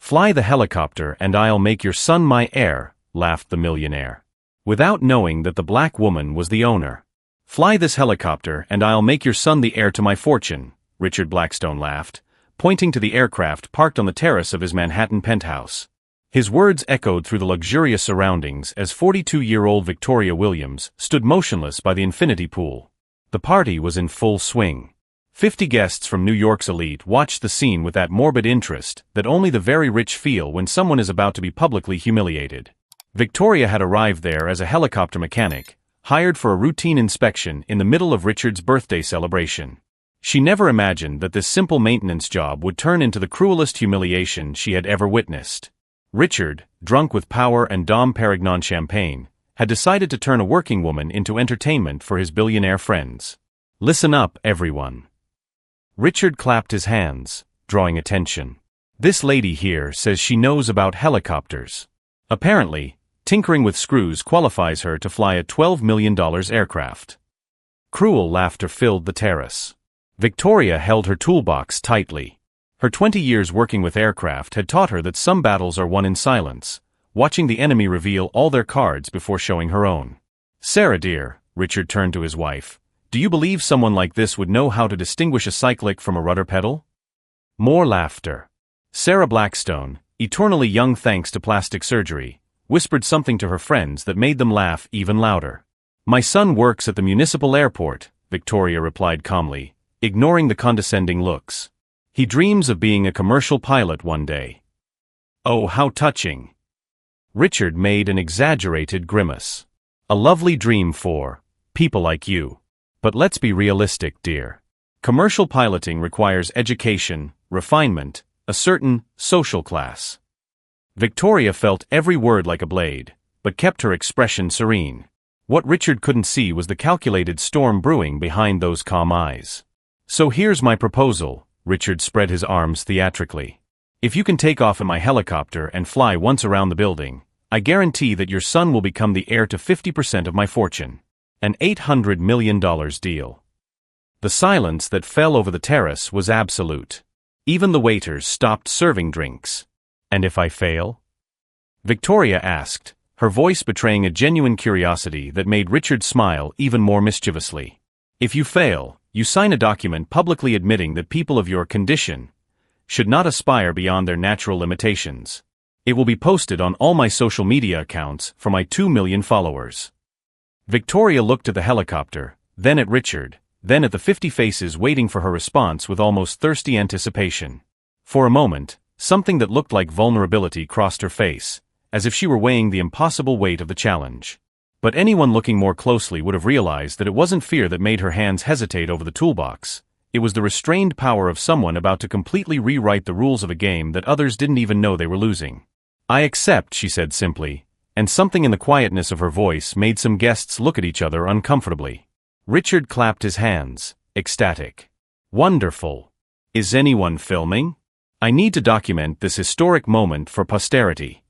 "Fly the helicopter and I'll make your son my heir," laughed the millionaire, without knowing that the black woman was the owner. "Fly this helicopter and I'll make your son the heir to my fortune," Richard Blackstone laughed, pointing to the aircraft parked on the terrace of his Manhattan penthouse. His words echoed through the luxurious surroundings as 42-year-old Victoria Williams stood motionless by the infinity pool. The party was in full swing. 50 guests from New York's elite watched the scene with that morbid interest that only the very rich feel when someone is about to be publicly humiliated. Victoria had arrived there as a helicopter mechanic, hired for a routine inspection in the middle of Richard's birthday celebration. She never imagined that this simple maintenance job would turn into the cruelest humiliation she had ever witnessed. Richard, drunk with power and Dom Perignon champagne, had decided to turn a working woman into entertainment for his billionaire friends. "Listen up, everyone." Richard clapped his hands, drawing attention. "This lady here says she knows about helicopters. Apparently, tinkering with screws qualifies her to fly a $12 million aircraft." Cruel laughter filled the terrace. Victoria held her toolbox tightly. Her 20 years working with aircraft had taught her that some battles are won in silence, watching the enemy reveal all their cards before showing her own. "Sarah dear," Richard turned to his wife, "do you believe someone like this would know how to distinguish a cyclic from a rudder pedal?" More laughter. Sarah Blackstone, eternally young thanks to plastic surgery, whispered something to her friends that made them laugh even louder. "My son works at the municipal airport," Victoria replied calmly, ignoring the condescending looks. "He dreams of being a commercial pilot one day." "Oh, how touching." Richard made an exaggerated grimace. "A lovely dream for people like you. But let's be realistic, dear. Commercial piloting requires education, refinement, a certain social class." Victoria felt every word like a blade, but kept her expression serene. What Richard couldn't see was the calculated storm brewing behind those calm eyes. "So here's my proposal," Richard spread his arms theatrically. "If you can take off in my helicopter and fly once around the building, I guarantee that your son will become the heir to 50% of my fortune. An $800 million deal." The silence that fell over the terrace was absolute. Even the waiters stopped serving drinks. "And if I fail?" Victoria asked, her voice betraying a genuine curiosity that made Richard smile even more mischievously. "If you fail, you sign a document publicly admitting that people of your condition should not aspire beyond their natural limitations. It will be posted on all my social media accounts for my 2 million followers." Victoria looked at the helicopter, then at Richard, then at the 50 faces waiting for her response with almost thirsty anticipation. For a moment, something that looked like vulnerability crossed her face, as if she were weighing the impossible weight of the challenge. But anyone looking more closely would have realized that it wasn't fear that made her hands hesitate over the toolbox. It was the restrained power of someone about to completely rewrite the rules of a game that others didn't even know they were losing. "I accept," she said simply, and something in the quietness of her voice made some guests look at each other uncomfortably. Richard clapped his hands, ecstatic. "Wonderful. Is anyone filming? I need to document this historic moment for posterity."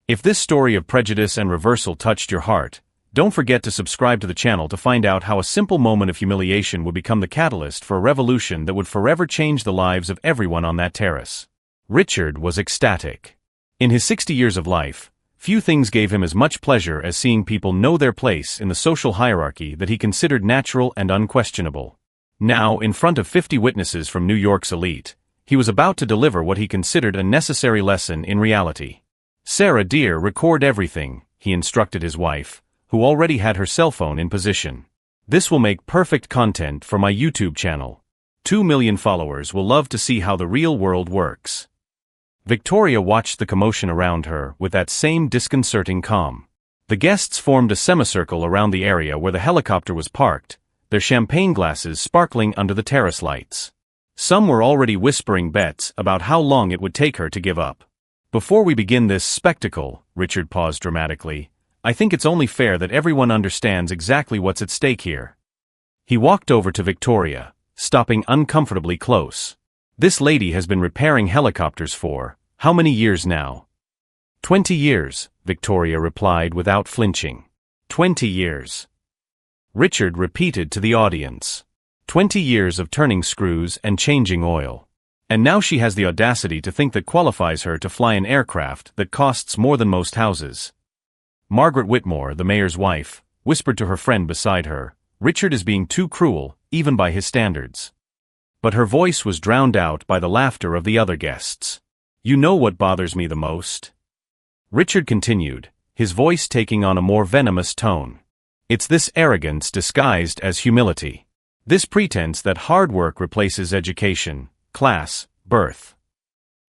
If this story of prejudice and reversal touched your heart, don't forget to subscribe to the channel to find out how a simple moment of humiliation would become the catalyst for a revolution that would forever change the lives of everyone on that terrace. Richard was ecstatic. In his 60 years of life, few things gave him as much pleasure as seeing people know their place in the social hierarchy that he considered natural and unquestionable. Now, in front of 50 witnesses from New York's elite, he was about to deliver what he considered a necessary lesson in reality. "Sarah dear, record everything," he instructed his wife, who already had her cell phone in position. "This will make perfect content for my YouTube channel. 2 million followers will love to see how the real world works." Victoria watched the commotion around her with that same disconcerting calm. The guests formed a semicircle around the area where the helicopter was parked, their champagne glasses sparkling under the terrace lights. Some were already whispering bets about how long it would take her to give up. "Before we begin this spectacle," Richard paused dramatically, "I think it's only fair that everyone understands exactly what's at stake here." He walked over to Victoria, stopping uncomfortably close. "This lady has been repairing helicopters for, how many years now?" 20 years, Victoria replied without flinching. 20 years. Richard repeated to the audience. 20 years of turning screws and changing oil. And now she has the audacity to think that qualifies her to fly an aircraft that costs more than most houses. Margaret Whitmore, the mayor's wife, whispered to her friend beside her, "Richard is being too cruel, even by his standards." But her voice was drowned out by the laughter of the other guests. "You know what bothers me the most?" Richard continued, his voice taking on a more venomous tone. "It's this arrogance disguised as humility. This pretense that hard work replaces education, class, birth."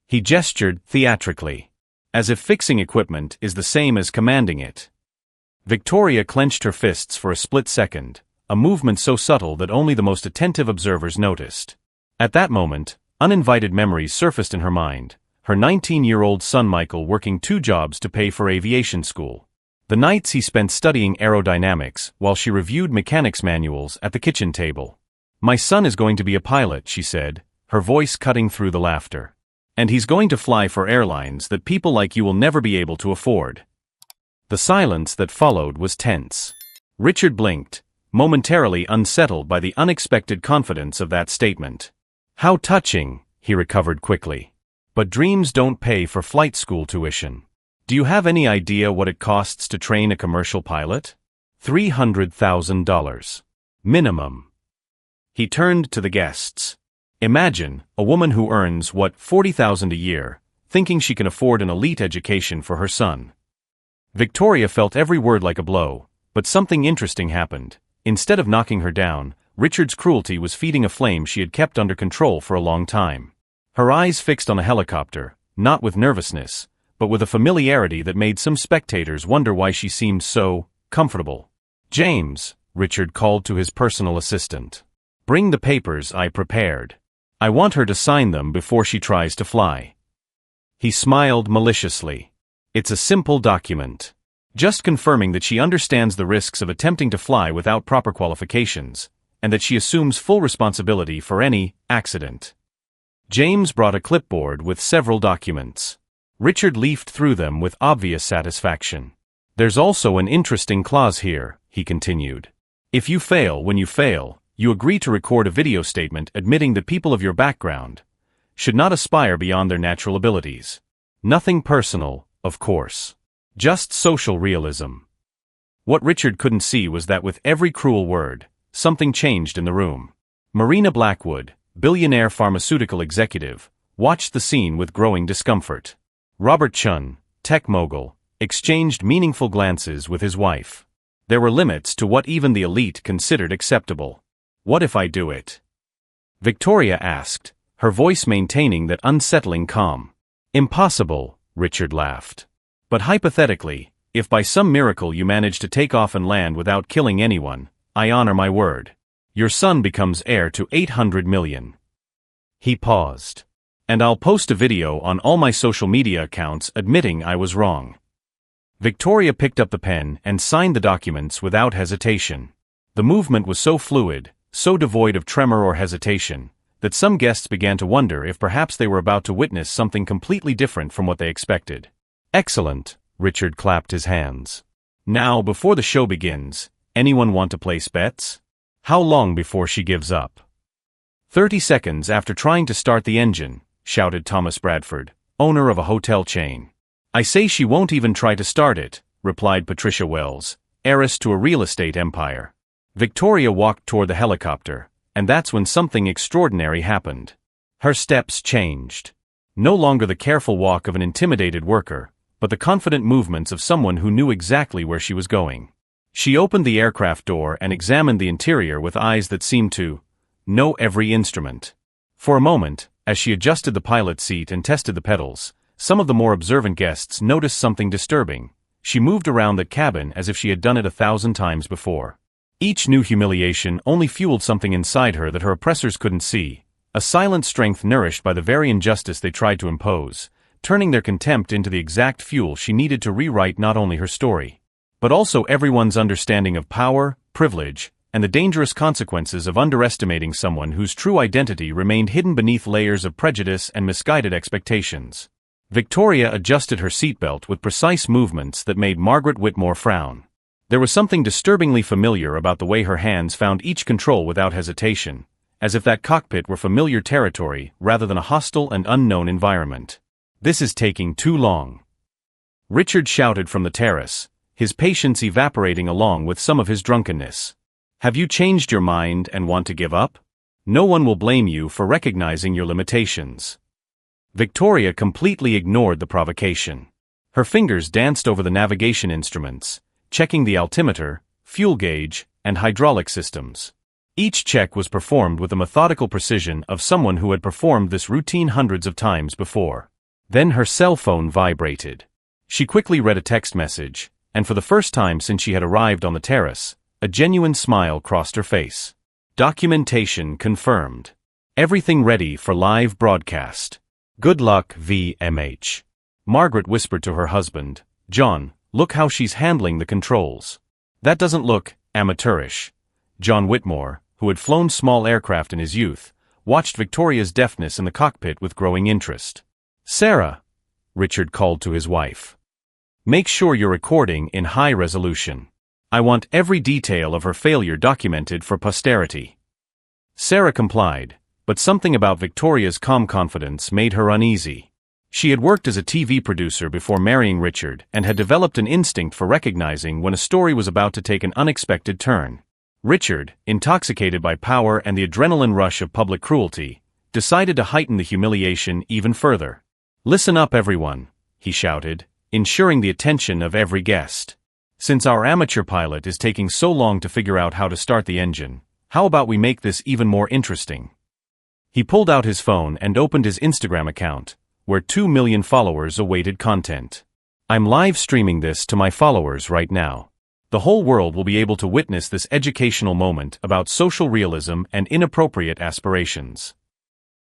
He gestured theatrically, as if fixing equipment is the same as commanding it. Victoria clenched her fists for a split second, a movement so subtle that only the most attentive observers noticed. At that moment, uninvited memories surfaced in her mind, her 19-year-old son Michael working 2 jobs to pay for aviation school. The nights he spent studying aerodynamics while she reviewed mechanics manuals at the kitchen table. "My son is going to be a pilot," she said, her voice cutting through the laughter. "And he's going to fly for airlines that people like you will never be able to afford." The silence that followed was tense. Richard blinked, momentarily unsettled by the unexpected confidence of that statement. "How touching," he recovered quickly. "But dreams don't pay for flight school tuition. Do you have any idea what it costs to train a commercial pilot? $300,000. Minimum." He turned to the guests. "Imagine a woman who earns, $40,000 a year, thinking she can afford an elite education for her son." Victoria felt every word like a blow, but something interesting happened. Instead of knocking her down, Richard's cruelty was feeding a flame she had kept under control for a long time. Her eyes fixed on the helicopter, not with nervousness, but with a familiarity that made some spectators wonder why she seemed so comfortable. "James," Richard called to his personal assistant. "Bring the papers I prepared. I want her to sign them before she tries to fly." He smiled maliciously. "It's a simple document. Just confirming that she understands the risks of attempting to fly without proper qualifications, and that she assumes full responsibility for any accident." James brought a clipboard with several documents. Richard leafed through them with obvious satisfaction. "There's also an interesting clause here," he continued. "If you fail when you fail, you agree to record a video statement admitting that people of your background should not aspire beyond their natural abilities. Nothing personal, of course. Just social realism." What Richard couldn't see was that with every cruel word, something changed in the room. Marina Blackwood, billionaire pharmaceutical executive, watched the scene with growing discomfort. Robert Chun, tech mogul, exchanged meaningful glances with his wife. There were limits to what even the elite considered acceptable. "What if I do it?" Victoria asked, her voice maintaining that unsettling calm. "Impossible," Richard laughed. "But hypothetically, if by some miracle you manage to take off and land without killing anyone, I honor my word. Your son becomes heir to $800 million. He paused. "And I'll post a video on all my social media accounts admitting I was wrong." Victoria picked up the pen and signed the documents without hesitation. The movement was so fluid, so devoid of tremor or hesitation, that some guests began to wonder if perhaps they were about to witness something completely different from what they expected. "Excellent," Richard clapped his hands. "Now, before the show begins, anyone want to place bets? How long before she gives up?" 30 seconds after trying to start the engine, shouted Thomas Bradford, owner of a hotel chain. "I say she won't even try to start it," replied Patricia Wells, heiress to a real estate empire. Victoria walked toward the helicopter, and that's when something extraordinary happened. Her steps changed. No longer the careful walk of an intimidated worker, but the confident movements of someone who knew exactly where she was going. She opened the aircraft door and examined the interior with eyes that seemed to know every instrument. For a moment, as she adjusted the pilot's seat and tested the pedals, some of the more observant guests noticed something disturbing. She moved around that cabin as if she had done it 1,000 times before. Each new humiliation only fueled something inside her that her oppressors couldn't see, a silent strength nourished by the very injustice they tried to impose, turning their contempt into the exact fuel she needed to rewrite not only her story, but also everyone's understanding of power, privilege, and the dangerous consequences of underestimating someone whose true identity remained hidden beneath layers of prejudice and misguided expectations. Victoria adjusted her seatbelt with precise movements that made Margaret Whitmore frown. There was something disturbingly familiar about the way her hands found each control without hesitation, as if that cockpit were familiar territory rather than a hostile and unknown environment. "This is taking too long," Richard shouted from the terrace, his patience evaporating along with some of his drunkenness. "Have you changed your mind and want to give up? No one will blame you for recognizing your limitations." Victoria completely ignored the provocation. Her fingers danced over the navigation instruments, checking the altimeter, fuel gauge, and hydraulic systems. Each check was performed with the methodical precision of someone who had performed this routine hundreds of times before. Then her cell phone vibrated. She quickly read a text message, and for the first time since she had arrived on the terrace, a genuine smile crossed her face. "Documentation confirmed. Everything ready for live broadcast. Good luck, VMH." Margaret whispered to her husband, "John, look how she's handling the controls. That doesn't look amateurish." John Whitmore, who had flown small aircraft in his youth, watched Victoria's deftness in the cockpit with growing interest. "Sarah," Richard called to his wife, "make sure you're recording in high resolution. I want every detail of her failure documented for posterity." Sarah complied, but something about Victoria's calm confidence made her uneasy. She had worked as a TV producer before marrying Richard and had developed an instinct for recognizing when a story was about to take an unexpected turn. Richard, intoxicated by power and the adrenaline rush of public cruelty, decided to heighten the humiliation even further. "Listen up, everyone," he shouted, ensuring the attention of every guest. "Since our amateur pilot is taking so long to figure out how to start the engine, how about we make this even more interesting?" He pulled out his phone and opened his Instagram account, where 2 million followers awaited content. "I'm live streaming this to my followers right now. The whole world will be able to witness this educational moment about social realism and inappropriate aspirations."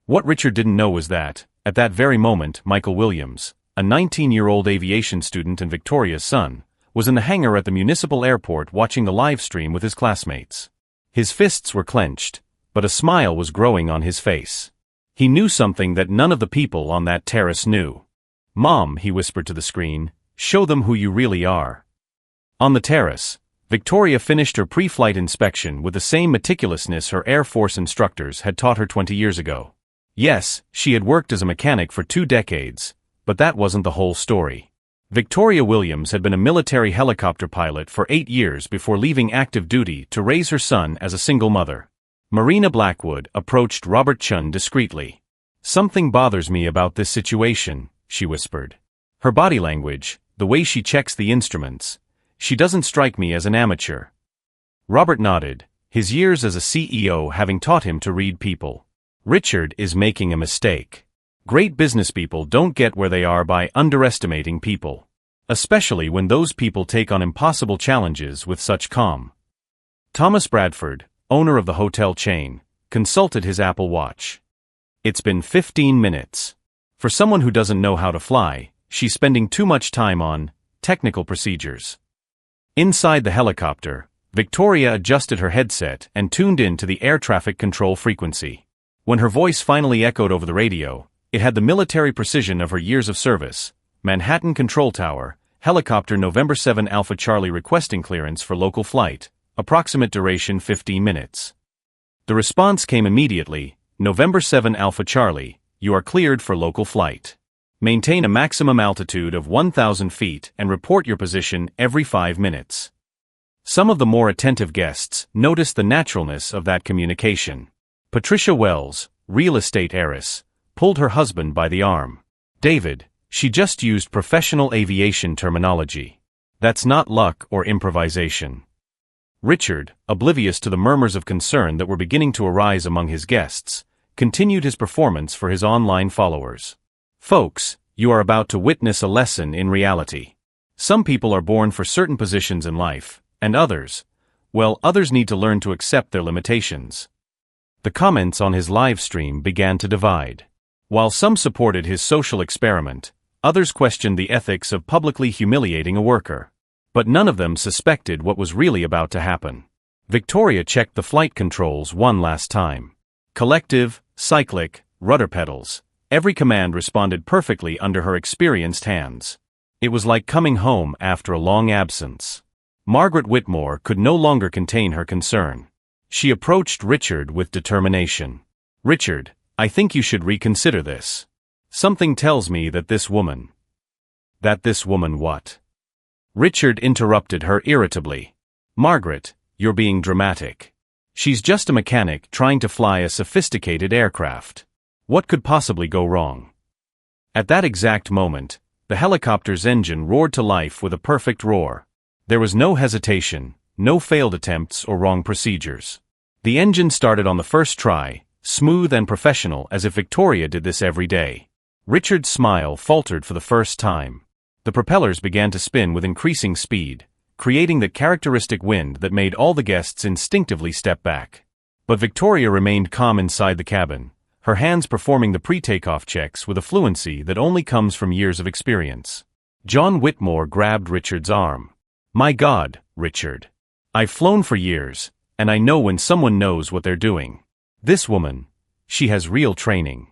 What Richard didn't know was that, at that very moment, Michael Williams, a 19-year-old aviation student and Victoria's son, was in the hangar at the municipal airport watching the live stream with his classmates. His fists were clenched, but a smile was growing on his face. He knew something that none of the people on that terrace knew. "Mom," he whispered to the screen, "show them who you really are." On the terrace, Victoria finished her pre-flight inspection with the same meticulousness her Air Force instructors had taught her 20 years ago. Yes, she had worked as a mechanic for 2 decades, but that wasn't the whole story. Victoria Williams had been a military helicopter pilot for 8 years before leaving active duty to raise her son as a single mother. Marina Blackwood approached Robert Chun discreetly. "Something bothers me about this situation," she whispered. "Her body language, the way she checks the instruments. She doesn't strike me as an amateur." Robert nodded, his years as a CEO having taught him to read people. "Richard is making a mistake. Great businesspeople don't get where they are by underestimating people, especially when those people take on impossible challenges with such calm." Thomas Bradford, owner of the hotel chain, consulted his Apple Watch. "It's been 15 minutes. For someone who doesn't know how to fly, she's spending too much time on technical procedures." Inside the helicopter, Victoria adjusted her headset and tuned in to the air traffic control frequency. When her voice finally echoed over the radio, it had the military precision of her years of service. "Manhattan Control Tower, helicopter November 7 Alpha Charlie requesting clearance for local flight, approximate duration 15 minutes. The response came immediately, "November 7 Alpha Charlie, you are cleared for local flight. Maintain a maximum altitude of 1,000 feet and report your position every 5 minutes." Some of the more attentive guests noticed the naturalness of that communication. Patricia Wells, real estate heiress, pulled her husband by the arm. "David, she just used professional aviation terminology. That's not luck or improvisation." Richard, oblivious to the murmurs of concern that were beginning to arise among his guests, continued his performance for his online followers. "Folks, you are about to witness a lesson in reality. Some people are born for certain positions in life, and others need to learn to accept their limitations." The comments on his live stream began to divide. While some supported his social experiment, others questioned the ethics of publicly humiliating a worker. But none of them suspected what was really about to happen. Victoria checked the flight controls one last time. Collective, cyclic, rudder pedals. Every command responded perfectly under her experienced hands. It was like coming home after a long absence. Margaret Whitmore could no longer contain her concern. She approached Richard with determination. "Richard, I think you should reconsider this. Something tells me that this woman..." "That this woman what?" Richard interrupted her irritably. "Margaret, you're being dramatic. She's just a mechanic trying to fly a sophisticated aircraft. What could possibly go wrong?" At that exact moment, the helicopter's engine roared to life with a perfect roar. There was no hesitation, no failed attempts or wrong procedures. The engine started on the first try, smooth and professional as if Victoria did this every day. Richard's smile faltered for the first time. The propellers began to spin with increasing speed, creating that characteristic wind that made all the guests instinctively step back. But Victoria remained calm inside the cabin, her hands performing the pre-takeoff checks with a fluency that only comes from years of experience. John Whitmore grabbed Richard's arm. "My God, Richard. I've flown for years, and I know when someone knows what they're doing. This woman, she has real training."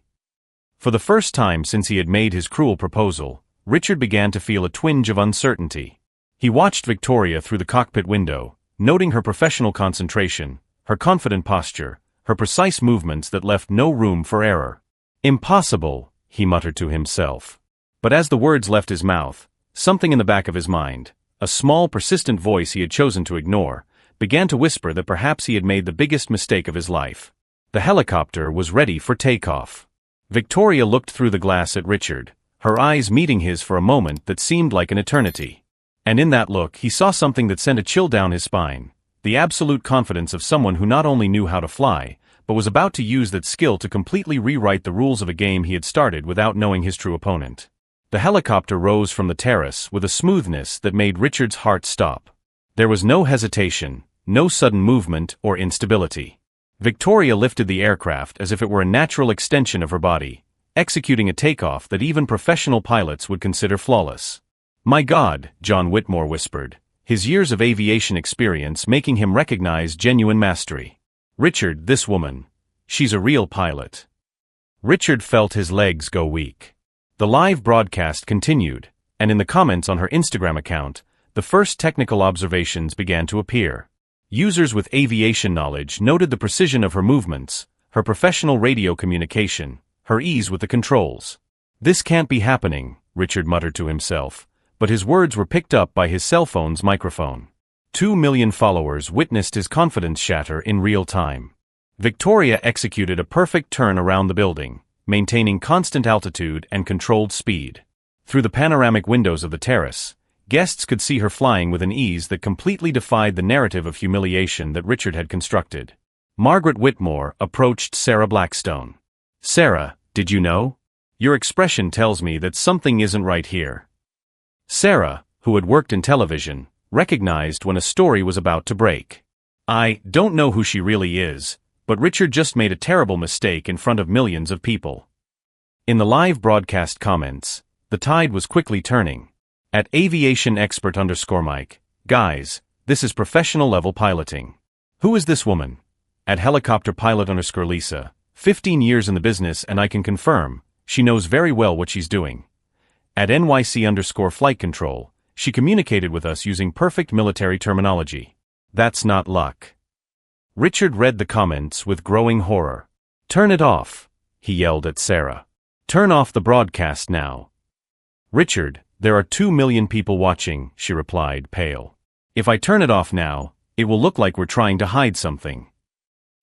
For the first time since he had made his cruel proposal, Richard began to feel a twinge of uncertainty. He watched Victoria through the cockpit window, noting her professional concentration, her confident posture, her precise movements that left no room for error. "Impossible," he muttered to himself. But as the words left his mouth, something in the back of his mind, a small persistent voice he had chosen to ignore, began to whisper that perhaps he had made the biggest mistake of his life. The helicopter was ready for takeoff. Victoria looked through the glass at Richard, her eyes meeting his for a moment that seemed like an eternity. And in that look he saw something that sent a chill down his spine, the absolute confidence of someone who not only knew how to fly, but was about to use that skill to completely rewrite the rules of a game he had started without knowing his true opponent. The helicopter rose from the terrace with a smoothness that made Richard's heart stop. There was no hesitation, no sudden movement or instability. Victoria lifted the aircraft as if it were a natural extension of her body, executing a takeoff that even professional pilots would consider flawless. "My God," John Whitmore whispered, his years of aviation experience making him recognize genuine mastery. "Richard, this woman, she's a real pilot." Richard felt his legs go weak. The live broadcast continued, and in the comments on her Instagram account, the first technical observations began to appear. Users with aviation knowledge noted the precision of her movements, her professional radio communication, her ease with the controls. "This can't be happening," Richard muttered to himself, but his words were picked up by his cell phone's microphone. 2 million followers witnessed his confidence shatter in real time. Victoria executed a perfect turn around the building, maintaining constant altitude and controlled speed. Through the panoramic windows of the terrace, guests could see her flying with an ease that completely defied the narrative of humiliation that Richard had constructed. Margaret Whitmore approached Sarah Blackstone. "Sarah, did you know? Your expression tells me that something isn't right here." Sarah, who had worked in television, recognized when a story was about to break. "I don't know who she really is, but Richard just made a terrible mistake in front of millions of people." In the live broadcast comments, the tide was quickly turning. At aviation expert _Mike, "Guys, this is professional level piloting." "Who is this woman?" At helicopter pilot _Lisa, 15 years in the business and I can confirm, she knows very well what she's doing. At NYC _flight control, she communicated with us using perfect military terminology. "That's not luck." Richard read the comments with growing horror. "Turn it off," he yelled at Sarah. "Turn off the broadcast now." "Richard, there are 2 million people watching," she replied, pale. "If I turn it off now, it will look like we're trying to hide something."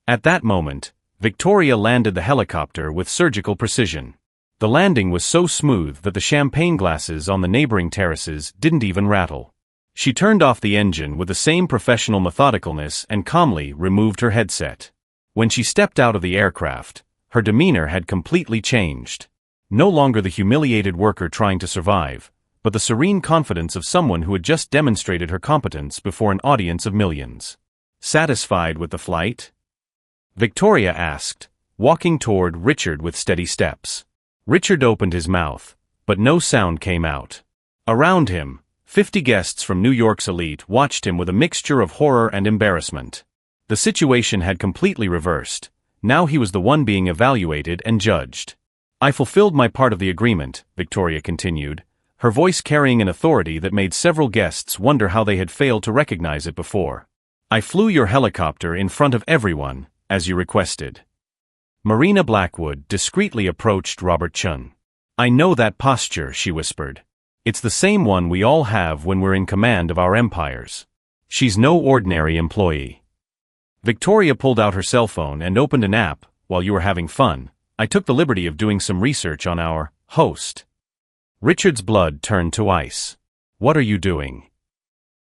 At that moment, Victoria landed the helicopter with surgical precision. The landing was so smooth that the champagne glasses on the neighboring terraces didn't even rattle. She turned off the engine with the same professional methodicalness and calmly removed her headset. When she stepped out of the aircraft, her demeanor had completely changed. No longer the humiliated worker trying to survive, but the serene confidence of someone who had just demonstrated her competence before an audience of millions. "Satisfied with the flight?" Victoria asked, walking toward Richard with steady steps. Richard opened his mouth, but no sound came out. Around him, 50 guests from New York's elite watched him with a mixture of horror and embarrassment. The situation had completely reversed. Now he was the one being evaluated and judged. "I fulfilled my part of the agreement," Victoria continued, her voice carrying an authority that made several guests wonder how they had failed to recognize it before. I flew your helicopter in front of everyone, as you requested. Marina Blackwood discreetly approached Robert Chun. I know that posture, she whispered. It's the same one we all have when we're in command of our empires. She's no ordinary employee. Victoria pulled out her cell phone and opened an app. While you were having fun, I took the liberty of doing some research on our host. Richard's blood turned to ice. What are you doing?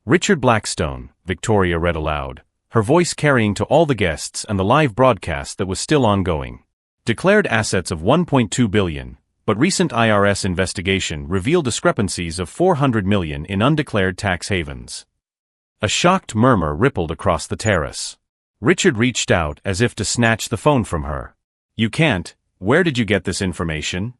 Richard Blackstone, Victoria read aloud, her voice carrying to all the guests and the live broadcast that was still ongoing. Declared assets of $1.2 billion, but recent IRS investigation revealed discrepancies of $400 million in undeclared tax havens. A shocked murmur rippled across the terrace. Richard reached out as if to snatch the phone from her. You can't. Where did you get this information?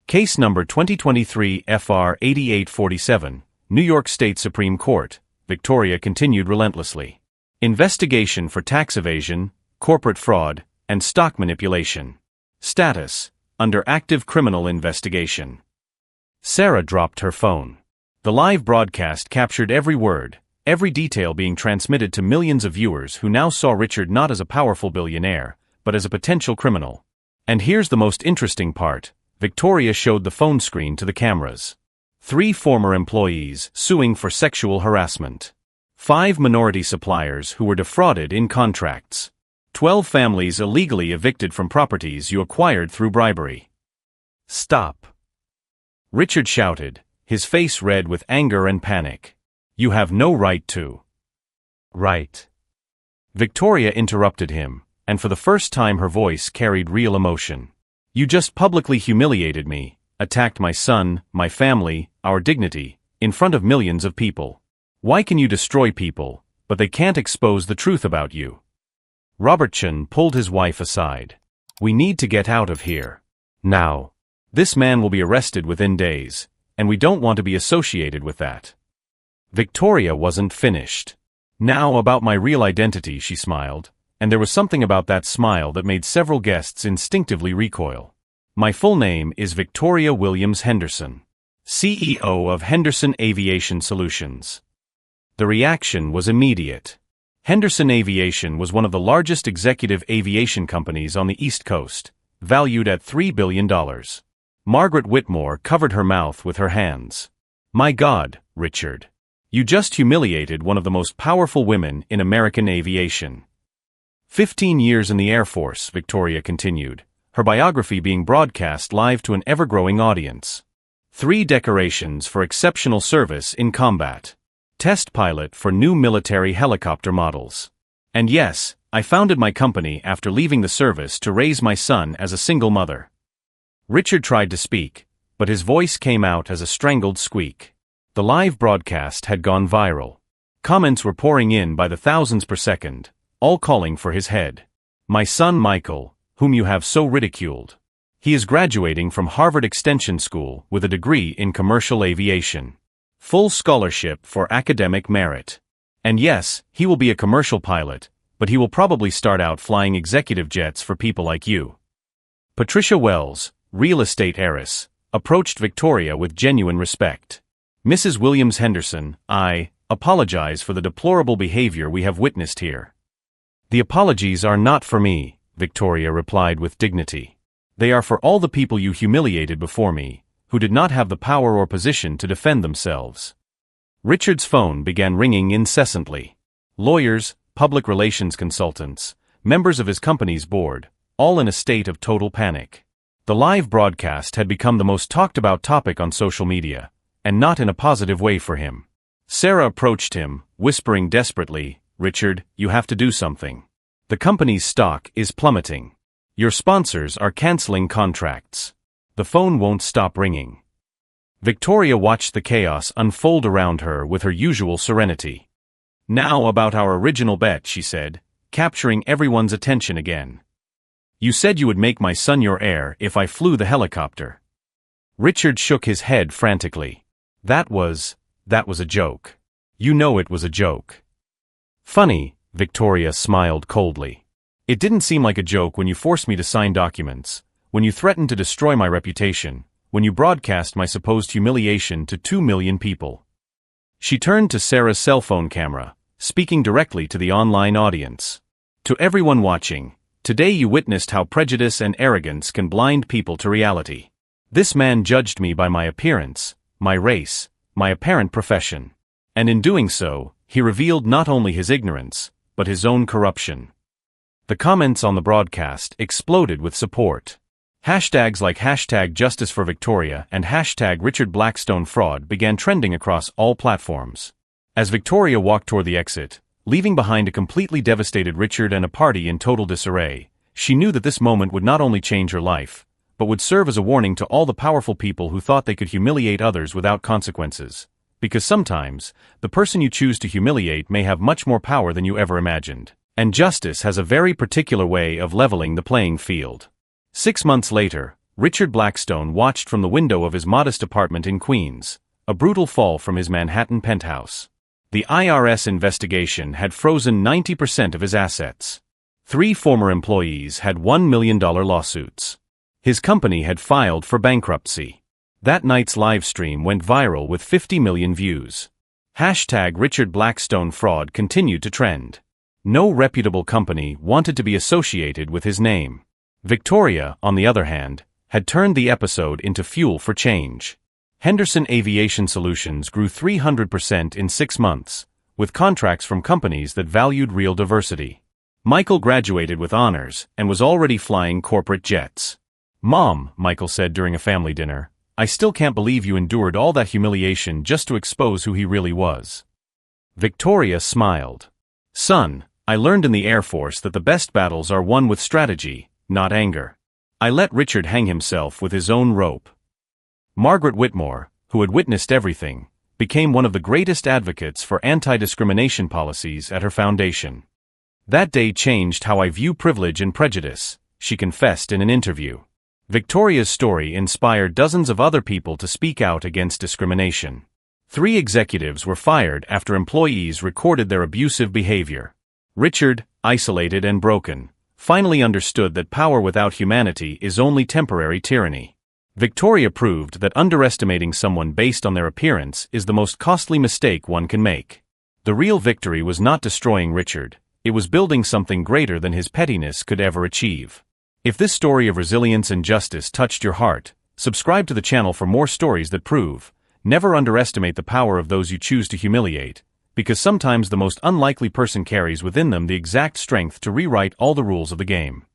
Case number 2023 FR 8847, New York State Supreme Court, Victoria continued relentlessly. Investigation for tax evasion, corporate fraud, and stock manipulation. Status: under active criminal investigation. Sarah dropped her phone. The live broadcast captured every word, every detail being transmitted to millions of viewers who now saw Richard not as a powerful billionaire, but as a potential criminal. And here's the most interesting part. Victoria showed the phone screen to the cameras. 3 former employees suing for sexual harassment. 5 minority suppliers who were defrauded in contracts. 12 families illegally evicted from properties you acquired through bribery. Stop. Richard shouted, his face red with anger and panic. You have no right to. Right. Victoria interrupted him, and for the first time her voice carried real emotion. You just publicly humiliated me, attacked my son, my family, our dignity, in front of millions of people. Why can you destroy people, but they can't expose the truth about you? Robert Chun pulled his wife aside. We need to get out of here. Now. This man will be arrested within days, and we don't want to be associated with that. Victoria wasn't finished. Now about my real identity, she smiled, and there was something about that smile that made several guests instinctively recoil. My full name is Victoria Williams Henderson, CEO of Henderson Aviation Solutions. The reaction was immediate. Henderson Aviation was one of the largest executive aviation companies on the East Coast, valued at $3 billion. Margaret Whitmore covered her mouth with her hands. My God, Richard. You just humiliated one of the most powerful women in American aviation. 15 years in the Air Force, Victoria continued, her biography being broadcast live to an ever-growing audience. 3 decorations for exceptional service in combat. Test pilot for new military helicopter models. And yes, I founded my company after leaving the service to raise my son as a single mother. Richard tried to speak, but his voice came out as a strangled squeak. The live broadcast had gone viral. Comments were pouring in by the thousands per second, all calling for his head. My son Michael, whom you have so ridiculed. He is graduating from Harvard Extension School with a degree in commercial aviation. Full scholarship for academic merit. And yes, he will be a commercial pilot, but he will probably start out flying executive jets for people like you. Patricia Wells, real estate heiress, approached Victoria with genuine respect. Mrs. Williams Henderson, I apologize for the deplorable behavior we have witnessed here. The apologies are not for me, Victoria replied with dignity. They are for all the people you humiliated before me, who did not have the power or position to defend themselves. Richard's phone began ringing incessantly. Lawyers, public relations consultants, members of his company's board, all in a state of total panic. The live broadcast had become the most talked about topic on social media, and not in a positive way for him. Sarah approached him, whispering desperately, Richard, you have to do something. The company's stock is plummeting. Your sponsors are canceling contracts. The phone won't stop ringing. Victoria watched the chaos unfold around her with her usual serenity. Now about our original bet, she said, capturing everyone's attention again. You said you would make my son your heir if I flew the helicopter. Richard shook his head frantically. That was a joke. You know it was a joke. Funny, Victoria smiled coldly. It didn't seem like a joke when you forced me to sign documents, when you threatened to destroy my reputation, when you broadcast my supposed humiliation to 2 million people. She turned to Sarah's cell phone camera, speaking directly to the online audience. To everyone watching, today you witnessed how prejudice and arrogance can blind people to reality. This man judged me by my appearance, my race, my apparent profession. And in doing so, he revealed not only his ignorance, but his own corruption. The comments on the broadcast exploded with support. Hashtags like #JusticeForVictoria and #RichardBlackstoneFraud began trending across all platforms. As Victoria walked toward the exit, leaving behind a completely devastated Richard and a party in total disarray, she knew that this moment would not only change her life, but would serve as a warning to all the powerful people who thought they could humiliate others without consequences. Because sometimes, the person you choose to humiliate may have much more power than you ever imagined. And justice has a very particular way of leveling the playing field. 6 months later, Richard Blackstone watched from the window of his modest apartment in Queens, a brutal fall from his Manhattan penthouse. The IRS investigation had frozen 90% of his assets. 3 former employees had $1 million lawsuits. His company had filed for bankruptcy. That night's live stream went viral with 50 million views. #RichardBlackstoneFraud continued to trend. No reputable company wanted to be associated with his name. Victoria, on the other hand, had turned the episode into fuel for change. Henderson Aviation Solutions grew 300% in 6 months, with contracts from companies that valued real diversity. Michael graduated with honors and was already flying corporate jets. "Mom," Michael said during a family dinner, "I still can't believe you endured all that humiliation just to expose who he really was." Victoria smiled. "Son, I learned in the Air Force that the best battles are won with strategy, not anger. I let Richard hang himself with his own rope." Margaret Whitmore, who had witnessed everything, became one of the greatest advocates for anti-discrimination policies at her foundation. "That day changed how I view privilege and prejudice," she confessed in an interview. Victoria's story inspired dozens of other people to speak out against discrimination. 3 executives were fired after employees recorded their abusive behavior. Richard, isolated and broken, finally understood that power without humanity is only temporary tyranny. Victoria proved that underestimating someone based on their appearance is the most costly mistake one can make. The real victory was not destroying Richard, it was building something greater than his pettiness could ever achieve. If this story of resilience and justice touched your heart, subscribe to the channel for more stories that prove, never underestimate the power of those you choose to humiliate, because sometimes the most unlikely person carries within them the exact strength to rewrite all the rules of the game.